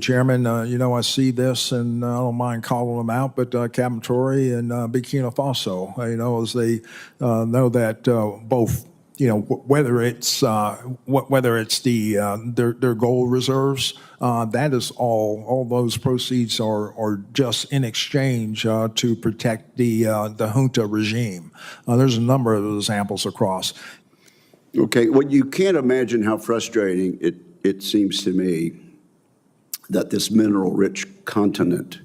Chairman, I see this, and I don't mind calling them out, but Captain Tory and Burkina Faso, as they know that both, whether it's their gold reserves, that is all those proceeds are just in exchange to protect the junta regime. There's a number of examples across. Okay, well, you can't imagine how frustrating it seems to me that this mineral-rich continent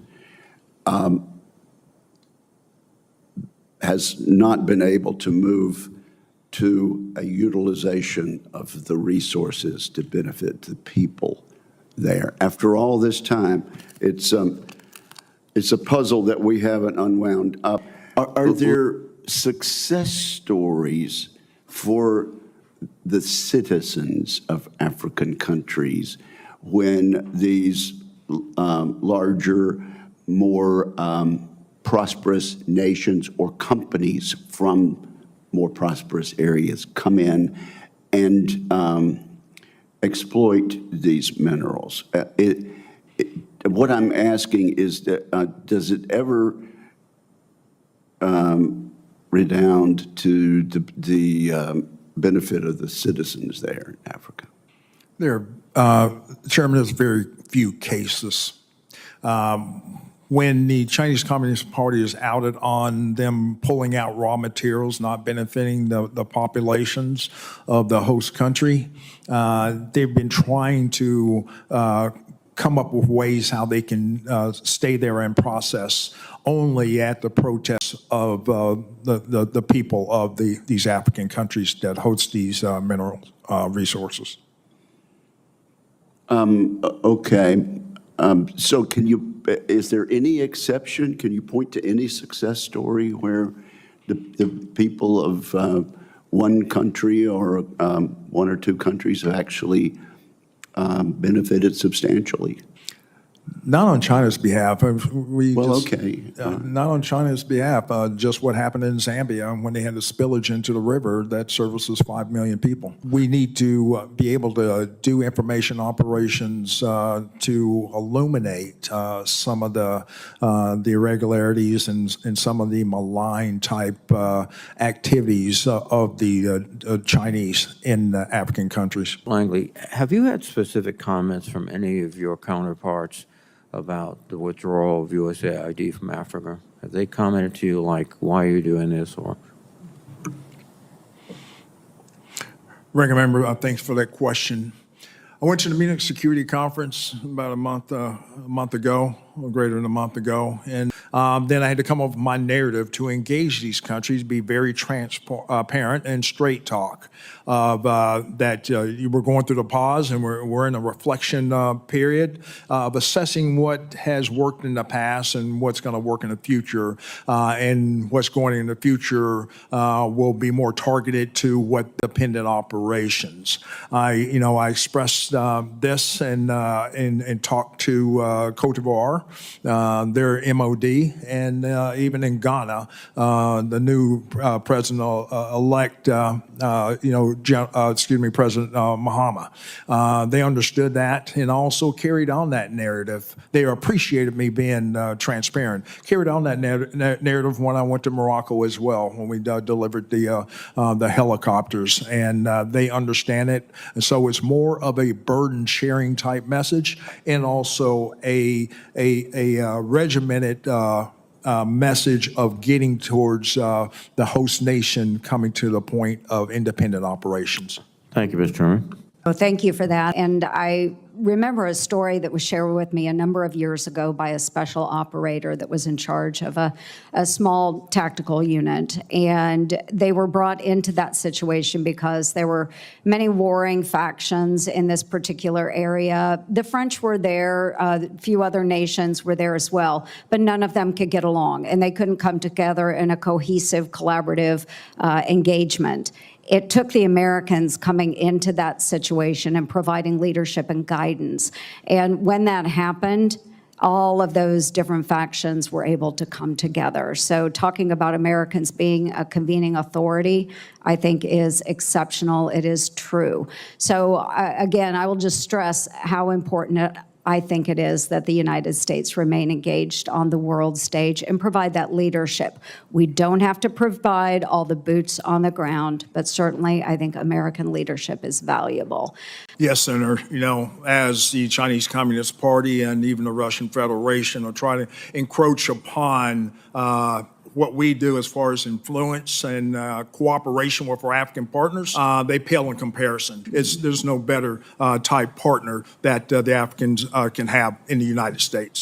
has not been able to move to a utilization of the resources to benefit the people there. After all this time, it's a puzzle that we haven't unwound up. Are there success stories for the citizens of African countries when these larger, more prosperous nations or companies from more prosperous areas come in and exploit these minerals? What I'm asking is, does it ever redound to the benefit of the citizens there in Africa? Chairman, there's very few cases. When the Chinese Communist Party is outed on them pulling out raw materials, not benefiting the populations of the host country, they've been trying to come up with ways how they can stay there and process only at the protest of the people of these African countries that host these mineral resources. Okay. So is there any exception? Can you point to any success story where the people of one country or one or two countries have actually benefited substantially? Not on China's behalf. Not on China's behalf. Just what happened in Zambia when they had the spillage into the river that services 5 million people. We need to be able to do information operations to illuminate some of the irregularities and some of the malign type activities of the Chinese in African countries. Langley, have you had specific comments from any of your counterparts about the withdrawal of USAID from Africa? Have they commented to you like, why are you doing this? Or Ranking Member, thanks for that question. I went to the Munich Security Conference about a month ago, or greater than a month ago, and then I had to come up with my narrative to engage these countries, be very transparent and straight talk of that we're going through the pause and we're in a reflection period of assessing what has worked in the past and what's going to work in the future, and what's going in the future will be more targeted to what dependent operations. I expressed this and talked to Cote d'Ivoire, their MOD, and even in Ghana, the new president-elect, President Mahama. They understood that and also carried on that narrative. They appreciated me being transparent. Carried on that narrative when I went to Morocco as well, when we delivered the helicopters, and they understand it. And so it's more of a burden-sharing type message, and also a regimented message of getting towards the host nation coming to the point of independent operations. thank you, Mr. Chairman. Well, thank you for that. And I remember a story that was shared with me a number of years ago by a special operator that was in charge of a small tactical unit. And they were brought into that situation because there were many warring factions in this particular area. The French were there, a few other nations were there as well, but none of them could get along, and they couldn't come together in a cohesive, collaborative engagement. It took the Americans coming into that situation and providing leadership and guidance. And when that happened, all of those different factions were able to come together. So talking about Americans being a convening authority, I think is exceptional. It is true. So again, I will just stress how important I think it is that the United States remain engaged on the world stage and provide that leadership. We don't have to provide all the boots on the ground, but certainly I think American leadership is valuable. Yes, Senator. As the Chinese Communist Party and even the Russian Federation are trying to encroach upon what we do as far as influence and cooperation with our African partners, they pale in comparison. There's no better type partner that the Africans can have in the United States.